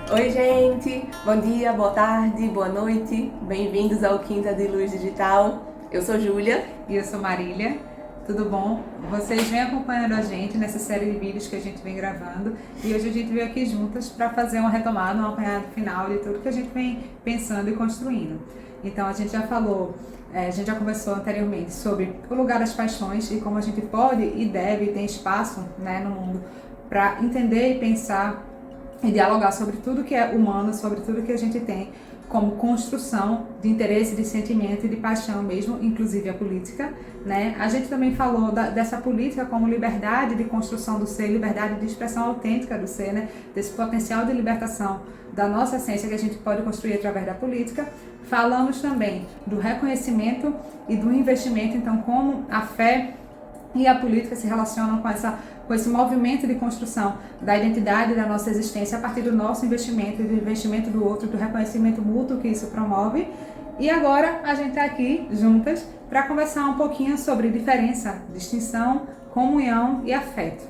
Oi, gente! Bom dia, boa tarde, boa noite. Bem-vindos ao Quinta de Luz Digital. Eu sou Júlia. E eu sou Marília. Tudo bom? Vocês vêm acompanhando a gente nessa série de vídeos que a gente vem gravando e hoje a gente veio aqui juntas para fazer uma retomada, um apanhado final de tudo que a gente vem pensando e construindo. Então a gente já falou, a gente já conversou anteriormente sobre o lugar das paixões e como a gente pode e deve ter espaço, né, no mundo para entender e pensar e dialogar sobre tudo que é humano, sobre tudo que a gente tem como construção de interesse, de sentimento e de paixão mesmo, inclusive a política, né? A gente também falou dessa política como liberdade de construção do ser, liberdade de expressão autêntica do ser, né? Desse potencial de libertação da nossa essência que a gente pode construir através da política. Falamos também do reconhecimento e do investimento, então como a fé e a política se relacionam com esse movimento de construção da identidade da nossa existência a partir do nosso investimento, do investimento do outro, do reconhecimento mútuo que isso promove. E agora a gente está aqui juntas para conversar um pouquinho sobre diferença, distinção, comunhão e afeto.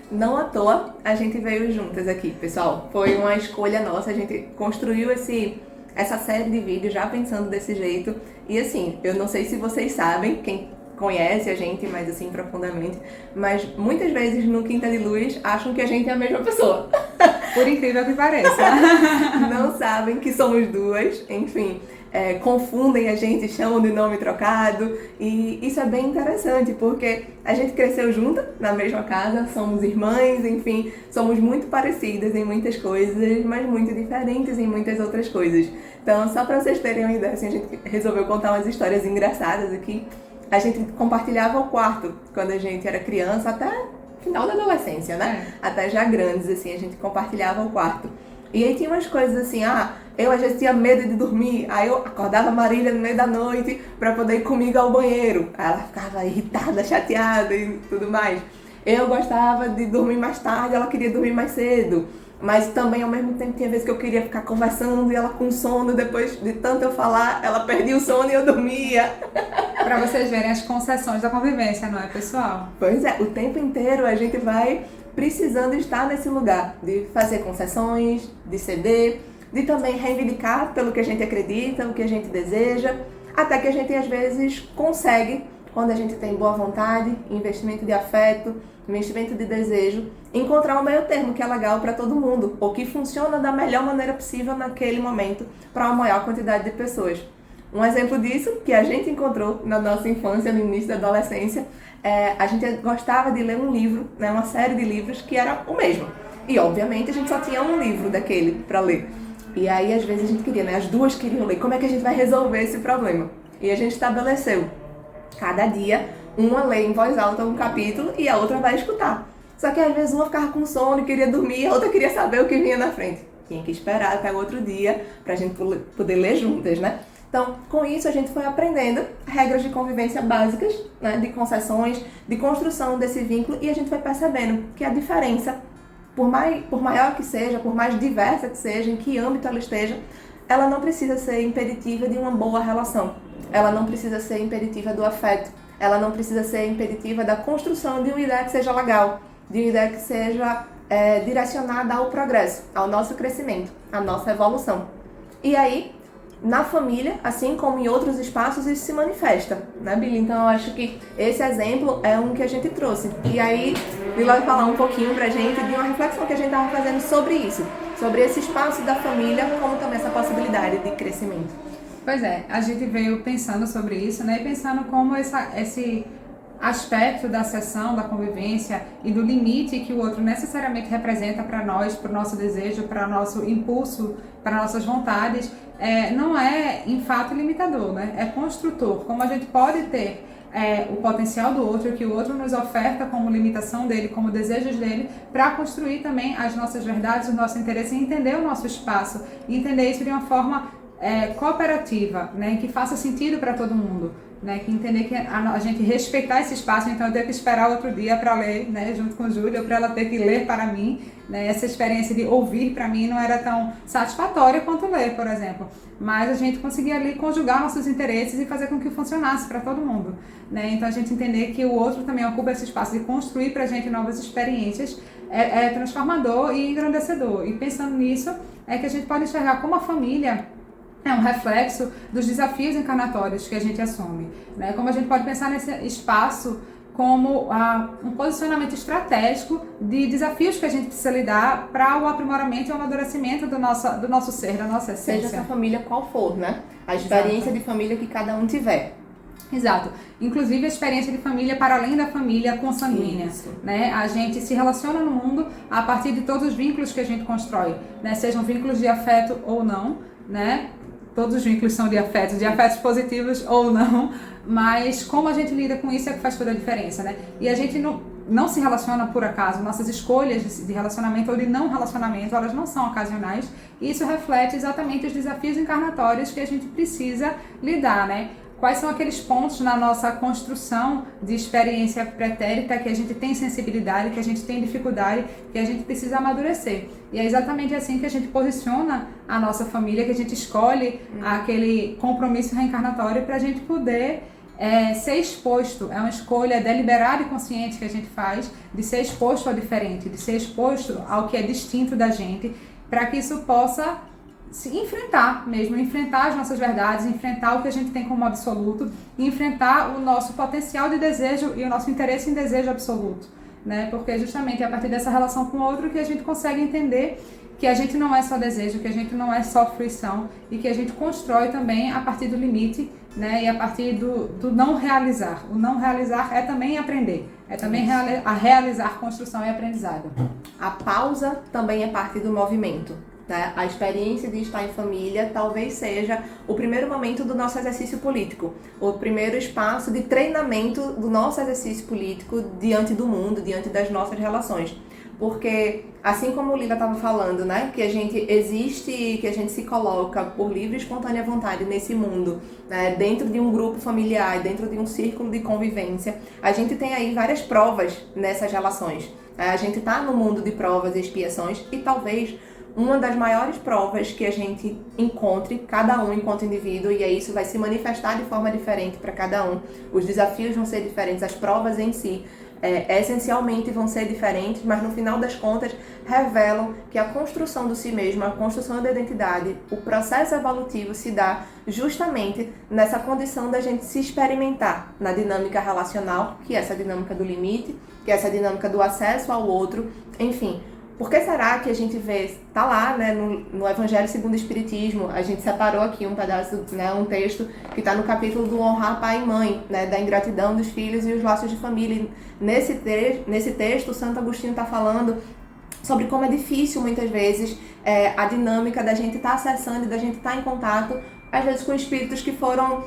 Não à toa a gente veio juntas aqui, pessoal. Foi uma escolha nossa, a gente construiu essa série de vídeos já pensando desse jeito. E assim, eu não sei se vocês sabem, quem conhece a gente mais assim profundamente, mas muitas vezes no Quinta de Luz acham que a gente é a mesma pessoa. Por incrível que pareça. Não sabem que somos duas, enfim, confundem a gente, chamam de nome trocado, e isso é bem interessante porque a gente cresceu junta na mesma casa, somos irmãs, enfim, somos muito parecidas em muitas coisas, mas muito diferentes em muitas outras coisas. Então, só para vocês terem uma ideia, assim, a gente resolveu contar umas histórias engraçadas aqui. A gente compartilhava o quarto quando a gente era criança, até final da adolescência, né? Até já grandes, assim, a gente compartilhava o quarto. E aí tinha umas coisas assim, eu às vezes tinha medo de dormir, aí eu acordava a Marília no meio da noite pra poder ir comigo ao banheiro. Aí ela ficava irritada, chateada e tudo mais. Eu gostava de dormir mais tarde, ela queria dormir mais cedo. Mas também, ao mesmo tempo, tinha vezes que eu queria ficar conversando e ela com sono, depois de tanto eu falar, ela perdia o sono e eu dormia. Para vocês verem as concessões da convivência, não é, pessoal? Pois é, o tempo inteiro a gente vai precisando estar nesse lugar de fazer concessões, de ceder, de também reivindicar pelo que a gente acredita, o que a gente deseja, até que a gente às vezes consegue, quando a gente tem boa vontade, investimento de afeto, investimento de desejo, encontrar um meio termo que é legal para todo mundo, ou que funciona da melhor maneira possível naquele momento para uma maior quantidade de pessoas. Um exemplo disso, que a gente encontrou na nossa infância, no início da adolescência, a gente gostava de ler um livro, né, uma série de livros que era o mesmo. E, obviamente, a gente só tinha um livro daquele para ler. E aí, às vezes, a gente queria, né, as duas queriam ler. Como é que a gente vai resolver esse problema? E a gente estabeleceu, cada dia, uma lê em voz alta um capítulo e a outra vai escutar. Só que, às vezes, uma ficava com sono e queria dormir, a outra queria saber o que vinha na frente. Tinha que esperar até o outro dia pra gente poder ler juntas, né? Então, com isso, a gente foi aprendendo regras de convivência básicas, né, de concessões, de construção desse vínculo, e a gente foi percebendo que a diferença, por maior que seja, por mais diversa que seja, em que âmbito ela esteja, ela não precisa ser impeditiva de uma boa relação. Ela não precisa ser impeditiva do afeto. Ela não precisa ser impeditiva da construção de uma ideia que seja legal, de uma ideia que seja direcionada ao progresso, ao nosso crescimento, à nossa evolução. E aí, na família, assim como em outros espaços, isso se manifesta, né, Billy? Então, eu acho que esse exemplo é um que a gente trouxe. E aí, Billy vai falar um pouquinho pra gente de uma reflexão que a gente estava fazendo sobre isso, sobre esse espaço da família, como também essa possibilidade de crescimento. Pois é, a gente veio pensando sobre isso, né, e pensando como esse aspecto da sessão, da convivência e do limite que o outro necessariamente representa para nós, para o nosso desejo, para o nosso impulso, para nossas vontades, não é, em fato, limitador, né? É construtor. Como a gente pode ter o potencial do outro, que o outro nos oferta como limitação dele, como desejos dele, para construir também as nossas verdades, o nosso interesse e entender o nosso espaço, e entender isso de uma forma cooperativa, né, que faça sentido para todo mundo, né, que entender que a gente respeitar esse espaço, então eu tenho que esperar outro dia para ler, né, junto com Júlia, ou para ela ter que ler para mim, né, essa experiência de ouvir para mim não era tão satisfatória quanto ler, por exemplo, mas a gente conseguia ali conjugar nossos interesses e fazer com que funcionasse para todo mundo, né, então a gente entender que o outro também ocupa esse espaço de construir para a gente novas experiências é transformador e engrandecedor, e pensando nisso é que a gente pode enxergar como a família é um reflexo dos desafios encarnatórios que a gente assume, né? Como a gente pode pensar nesse espaço como um posicionamento estratégico de desafios que a gente precisa lidar para o aprimoramento e o amadurecimento do nosso ser, da nossa essência. Seja essa família qual for, né? A experiência de família que cada um tiver. Exato. Inclusive a experiência de família para além da família consanguínea, né? A gente se relaciona no mundo a partir de todos os vínculos que a gente constrói, né? Sejam vínculos de afeto ou não, né? Todos os vínculos são de afetos positivos ou não, mas como a gente lida com isso é que faz toda a diferença, né? E a gente não se relaciona por acaso, nossas escolhas de relacionamento ou de não relacionamento, elas não são ocasionais, e isso reflete exatamente os desafios encarnatórios que a gente precisa lidar, né? Quais são aqueles pontos na nossa construção de experiência pretérita que a gente tem sensibilidade, que a gente tem dificuldade, que a gente precisa amadurecer. E é exatamente assim que a gente posiciona a nossa família, que a gente escolhe aquele compromisso reencarnatório para a gente poder ser exposto. É uma escolha deliberada e consciente que a gente faz de ser exposto ao diferente, de ser exposto ao que é distinto da gente, para que isso possa se enfrentar mesmo, enfrentar as nossas verdades, enfrentar o que a gente tem como absoluto, enfrentar o nosso potencial de desejo e o nosso interesse em desejo absoluto, né? Porque justamente é a partir dessa relação com o outro que a gente consegue entender que a gente não é só desejo, que a gente não é só fruição e que a gente constrói também a partir do limite, né? E a partir do não realizar. O não realizar é também aprender, é também realizar construção e aprendizado. A pausa também é parte do movimento. Né? A experiência de estar em família talvez seja o primeiro momento do nosso exercício político, o primeiro espaço de treinamento do nosso exercício político diante do mundo, diante das nossas relações. Porque, assim como o Lila estava falando, né, que a gente existe, que a gente se coloca por livre e espontânea vontade nesse mundo, né, dentro de um grupo familiar, dentro de um círculo de convivência, a gente tem aí várias provas nessas relações. A gente está no mundo de provas e expiações e talvez uma das maiores provas que a gente encontre, cada um enquanto indivíduo, e aí isso vai se manifestar de forma diferente para cada um. Os desafios vão ser diferentes, as provas em si essencialmente vão ser diferentes, mas no final das contas revelam que a construção do si mesmo, a construção da identidade, o processo evolutivo se dá justamente nessa condição da gente se experimentar na dinâmica relacional, que é essa dinâmica do limite, que é essa dinâmica do acesso ao outro, enfim. Por que será que a gente vê, tá lá, né, no Evangelho segundo o Espiritismo, a gente separou aqui um pedaço, né, um texto que está no capítulo do honrar pai e mãe, né, da ingratidão dos filhos e os laços de família. Nesse texto, Santo Agostinho está falando sobre como é difícil, muitas vezes, a dinâmica da gente estar acessando e da gente estar em contato, às vezes com espíritos que foram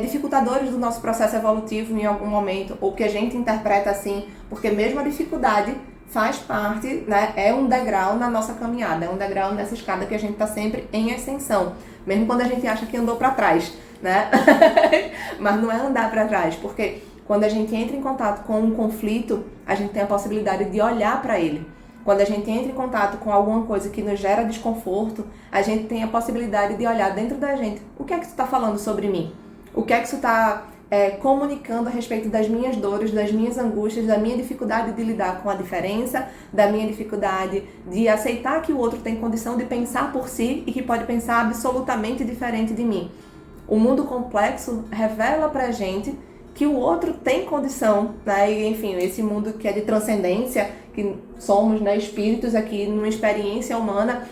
dificultadores do nosso processo evolutivo em algum momento, ou que a gente interpreta assim, porque mesmo a dificuldade faz parte, né, é um degrau na nossa caminhada, é um degrau nessa escada que a gente está sempre em ascensão, mesmo quando a gente acha que andou para trás, né? Mas não é andar para trás, porque quando a gente entra em contato com um conflito, a gente tem a possibilidade de olhar para ele. Quando a gente entra em contato com alguma coisa que nos gera desconforto, a gente tem a possibilidade de olhar dentro da gente. O que é que isso está falando sobre mim? O que é que isso está comunicando a respeito das minhas dores, das minhas angústias, da minha dificuldade de lidar com a diferença, da minha dificuldade de aceitar que o outro tem condição de pensar por si e que pode pensar absolutamente diferente de mim. O mundo complexo revela pra gente que o outro tem condição, né? E, enfim, esse mundo que é de transcendência, que somos, né, espíritos aqui numa experiência humana,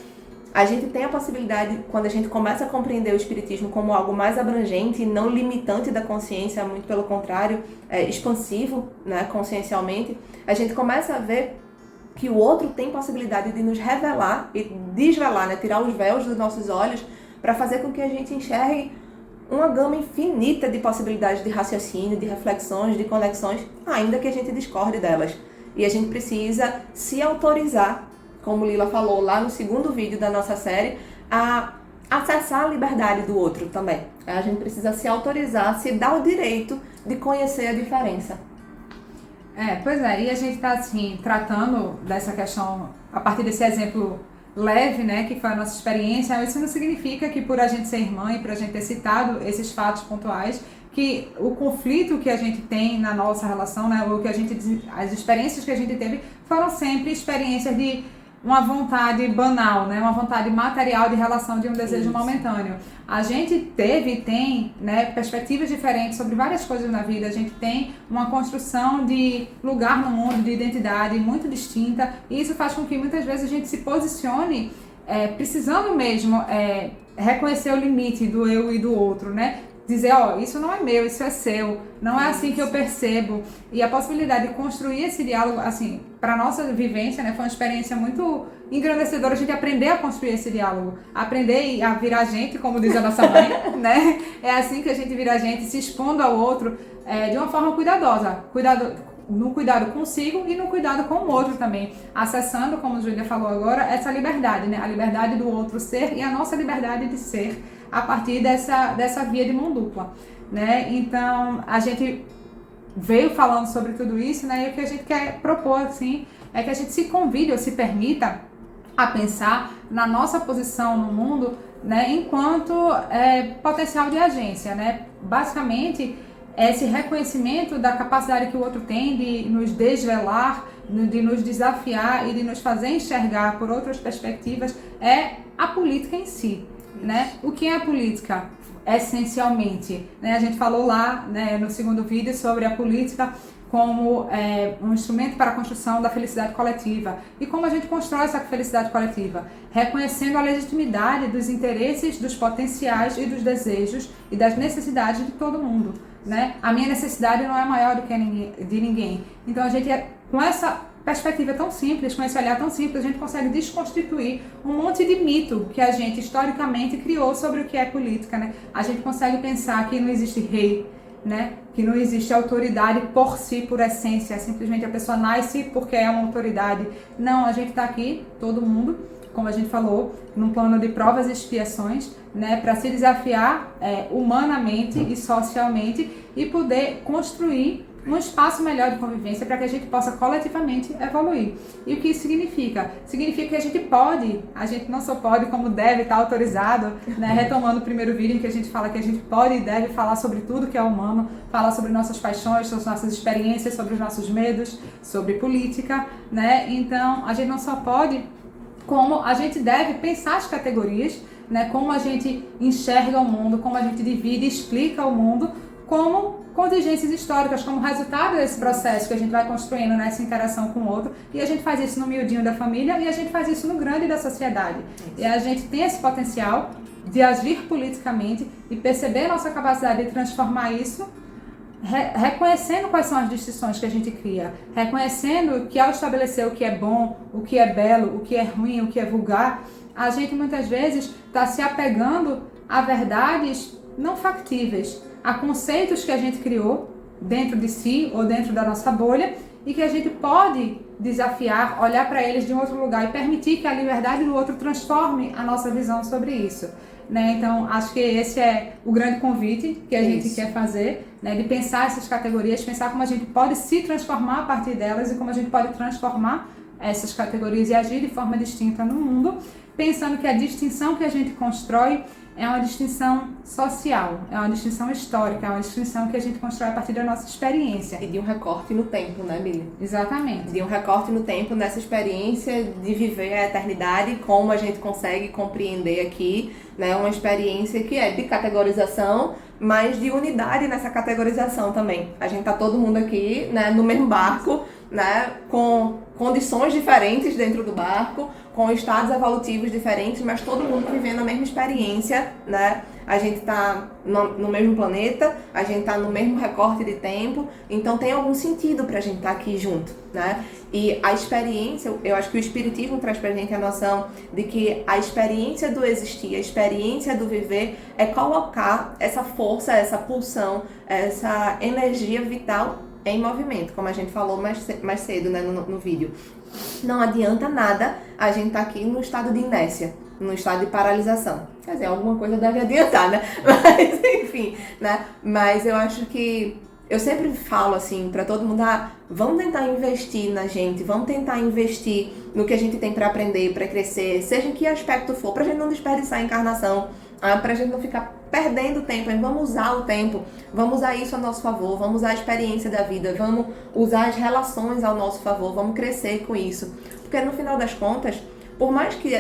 a gente tem a possibilidade, quando a gente começa a compreender o espiritismo como algo mais abrangente e não limitante da consciência, muito pelo contrário, expansivo, né, consciencialmente, a gente começa a ver que o outro tem possibilidade de nos revelar e desvelar, né, tirar os véus dos nossos olhos para fazer com que a gente enxergue uma gama infinita de possibilidades de raciocínio, de reflexões, de conexões, ainda que a gente discorde delas. E a gente precisa se autorizar, como Lila falou lá no segundo vídeo da nossa série, a acessar a liberdade do outro também. A gente precisa se autorizar, se dar o direito de conhecer a diferença. Pois é, e a gente está assim, tratando dessa questão a partir desse exemplo leve, né, que foi a nossa experiência. Isso não significa que por a gente ser irmã e por a gente ter citado esses fatos pontuais, que o conflito que a gente tem na nossa relação, né, ou que as experiências que a gente teve foram sempre experiências de uma vontade banal, né, uma vontade material de relação, de um desejo momentâneo. A gente teve e tem, né, perspectivas diferentes sobre várias coisas na vida. A gente tem uma construção de lugar no mundo, de identidade muito distinta, e isso faz com que muitas vezes a gente se posicione precisando mesmo reconhecer o limite do eu e do outro, né? Dizer, isso não é meu, isso é seu, não é assim que eu percebo. E a possibilidade de construir esse diálogo, assim, para nossa vivência, né, foi uma experiência muito engrandecedora, a gente aprender a construir esse diálogo, aprender a virar gente, como diz a nossa mãe, né? É assim que a gente vira gente, se expondo ao outro de uma forma cuidadosa, no cuidado consigo e no cuidado com o outro também, acessando, como a Júlia falou agora, essa liberdade, né? A liberdade do outro ser e a nossa liberdade de ser a partir dessa via de mão dupla, né? Então, a gente veio falando sobre tudo isso, né? E o que a gente quer propor, assim, é que a gente se convide ou se permita a pensar na nossa posição no mundo, né? Enquanto potencial de agência, né? Basicamente, esse reconhecimento da capacidade que o outro tem de nos desvelar, de nos desafiar e de nos fazer enxergar por outras perspectivas é a política em si, né? O que é a política? Essencialmente, né? A gente falou lá, né, no segundo vídeo sobre a política como um instrumento para a construção da felicidade coletiva. E como a gente constrói essa felicidade coletiva? Reconhecendo a legitimidade dos interesses, dos potenciais e dos desejos e das necessidades de todo mundo, né? A minha necessidade não é maior do que a de ninguém. Então a gente, com essa perspectiva tão simples, com esse olhar tão simples, a gente consegue desconstituir um monte de mito que a gente historicamente criou sobre o que é política, né? A gente consegue pensar que não existe rei, né? Que não existe autoridade por si, por essência, simplesmente a pessoa nasce porque é uma autoridade. Não, a gente está aqui, todo mundo, como a gente falou, num plano de provas e expiações, né, para se desafiar humanamente e socialmente e poder construir um espaço melhor de convivência para que a gente possa coletivamente evoluir. E o que isso significa? Significa que a gente não só pode, como deve estar autorizado, né, retomando o primeiro vídeo em que a gente fala que a gente pode e deve falar sobre tudo que é humano, falar sobre nossas paixões, sobre nossas experiências, sobre os nossos medos, sobre política, né? Então, a gente não só pode, como a gente deve pensar as categorias, né, como a gente enxerga o mundo, como a gente divide e explica o mundo, como contingências históricas, como resultado desse processo que a gente vai construindo nessa interação com o outro, e a gente faz isso no miudinho da família e a gente faz isso no grande da sociedade. E a gente tem esse potencial de agir politicamente e perceber a nossa capacidade de transformar isso, reconhecendo quais são as distinções que a gente cria, reconhecendo que ao estabelecer o que é bom, o que é belo, o que é ruim, o que é vulgar, a gente muitas vezes está se apegando a verdades não factíveis, a conceitos que a gente criou dentro de si ou dentro da nossa bolha e que a gente pode desafiar, olhar para eles de um outro lugar e permitir que a liberdade do outro transforme a nossa visão sobre isso, né? Então, acho que esse é o grande convite que a gente quer fazer, né? De pensar essas categorias, pensar como a gente pode se transformar a partir delas e como a gente pode transformar essas categorias e agir de forma distinta no mundo, pensando que a distinção que a gente constrói é uma distinção social, é uma distinção histórica, é uma distinção que a gente constrói a partir da nossa experiência. E de um recorte no tempo, né, Billy? Exatamente. De um recorte no tempo, nessa experiência de viver a eternidade, como a gente consegue compreender aqui, né, uma experiência que é de categorização, mas de unidade nessa categorização também. A gente tá todo mundo aqui, né, no mesmo barco, né, com condições diferentes dentro do barco, com estados evolutivos diferentes, mas todo mundo vivendo a mesma experiência, né? A gente tá no mesmo planeta, a gente tá no mesmo recorte de tempo, então tem algum sentido pra gente estar aqui junto, né? E a experiência, eu acho que o espiritismo traz pra gente a noção de que a experiência do existir, a experiência do viver é colocar essa força, essa pulsão, essa energia vital em movimento, como a gente falou mais cedo, né, no vídeo. Não adianta nada a gente estar aqui no estado de inércia, num estado de paralisação. Quer dizer, alguma coisa deve adiantar, né? Mas, enfim, né? Mas eu acho que eu sempre falo assim pra todo mundo, vamos tentar investir na gente, vamos tentar investir no que a gente tem pra aprender, pra crescer, seja em que aspecto for, pra gente não desperdiçar a encarnação, pra gente não ficar perdendo tempo, vamos usar o tempo, vamos usar isso a nosso favor, vamos usar a experiência da vida, vamos usar as relações ao nosso favor, vamos crescer com isso. Porque no final das contas, por mais que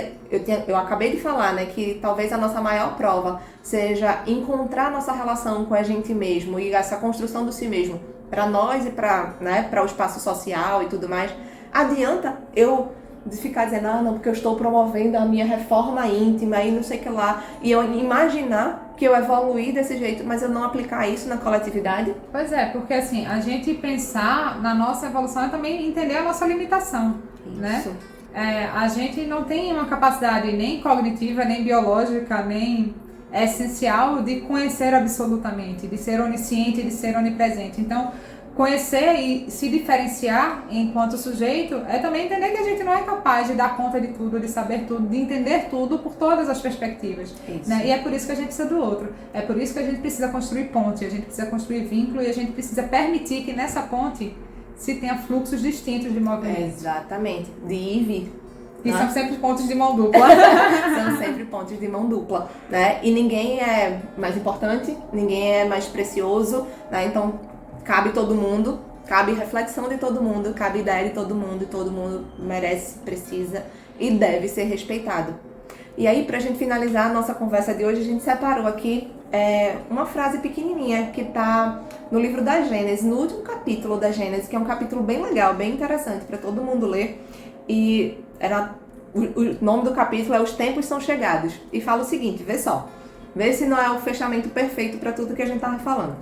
eu acabei de falar, né, que talvez a nossa maior prova seja encontrar nossa relação com a gente mesmo e essa construção do si mesmo para nós e para o espaço social e tudo mais, adianta eu ficar dizendo, não, porque eu estou promovendo a minha reforma íntima e não sei o que lá, e eu imaginar que eu evoluí desse jeito, mas eu não aplicar isso na coletividade? Pois é, porque assim, a gente pensar na nossa evolução é também entender a nossa limitação, isso. Né? A gente não tem uma capacidade nem cognitiva, nem biológica, nem essencial de conhecer absolutamente, de ser onisciente, de ser onipresente. Então, conhecer e se diferenciar enquanto sujeito é também entender que a gente não é capaz de dar conta de tudo, de saber tudo, de entender tudo por todas as perspectivas. Né? E é por isso que a gente precisa do outro. É por isso que a gente precisa construir ponte, a gente precisa construir vínculo e a gente precisa permitir que nessa ponte se tenha fluxos distintos de movimento. Exatamente. De ir e vir. E são sempre pontos de mão dupla. São sempre pontos de mão dupla, né? E ninguém é mais importante, ninguém é mais precioso, né? Então, cabe todo mundo, cabe reflexão de todo mundo, cabe ideia de todo mundo, e todo mundo merece, precisa e deve ser respeitado. E aí, pra gente finalizar a nossa conversa de hoje, a gente separou aqui uma frase pequenininha que tá no livro da Gênesis, no último capítulo da Gênesis, que é um capítulo bem legal, bem interessante para todo mundo ler. E o nome do capítulo é Os Tempos São Chegados. E fala o seguinte, vê só. Vê se não é o fechamento perfeito para tudo que a gente tava falando.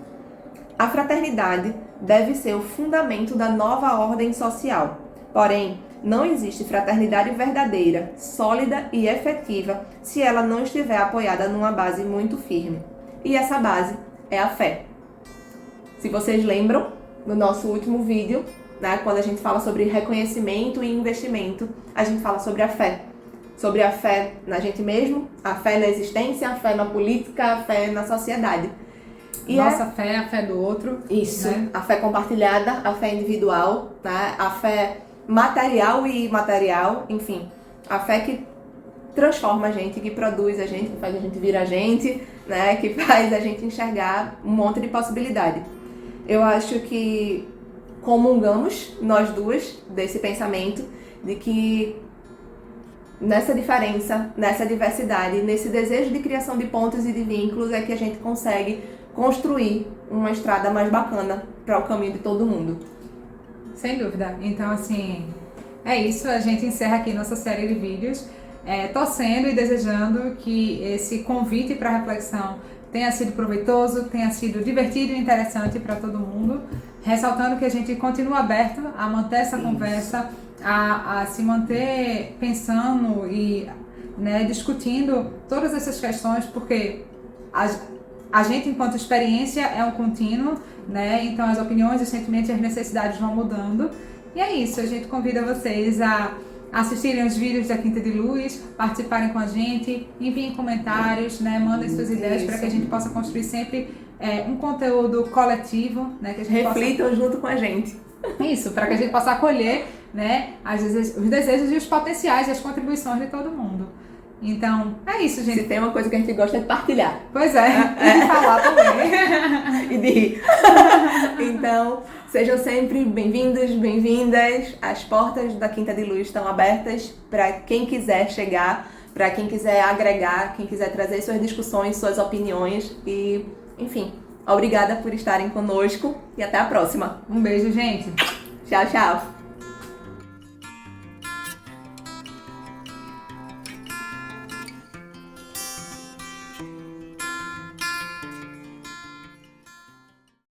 A fraternidade deve ser o fundamento da nova ordem social. Porém, não existe fraternidade verdadeira, sólida e efetiva se ela não estiver apoiada numa base muito firme. E essa base é a fé. Se vocês lembram, no nosso último vídeo, né, quando a gente fala sobre reconhecimento e investimento, a gente fala sobre a fé. Sobre a fé na gente mesmo, a fé na existência, a fé na política, a fé na sociedade. E nossa fé, a fé do outro. Isso, né? A fé compartilhada, a fé individual, né? A fé material e imaterial, enfim. A fé que transforma a gente, que produz a gente, que faz a gente vir a gente, né? Que faz a gente enxergar um monte de possibilidade. Eu acho que comungamos, nós duas, desse pensamento de que nessa diferença, nessa diversidade, nesse desejo de criação de pontos e de vínculos é que a gente consegue construir uma estrada mais bacana para o caminho de todo mundo. Sem dúvida. Então, assim, é isso. A gente encerra aqui nossa série de vídeos, torcendo e desejando que esse convite para reflexão tenha sido proveitoso, tenha sido divertido e interessante para todo mundo, ressaltando que a gente continua aberto a manter essa conversa, a se manter pensando e, né, discutindo todas essas questões, porque a gente, enquanto experiência, é um contínuo, né? Então as opiniões, os sentimentos e as necessidades vão mudando. E é isso, a gente convida vocês a assistirem os vídeos da Quinta de Luz, participarem com a gente, enviem comentários, né? Mandem suas ideias para que a gente possa construir sempre um conteúdo coletivo, né? Que a gente reflitam junto com a gente. Isso, para que a gente possa acolher, né, os desejos e os potenciais e as contribuições de todo mundo. Então, é isso, gente. Se tem uma coisa que a gente gosta é de partilhar. Pois é, e de falar também. E de rir. Então, sejam sempre bem-vindos, bem-vindas. As portas da Quinta de Luz estão abertas para quem quiser chegar, para quem quiser agregar, quem quiser trazer suas discussões, suas opiniões. E, enfim, obrigada por estarem conosco e até a próxima. Um beijo, gente. Tchau, tchau.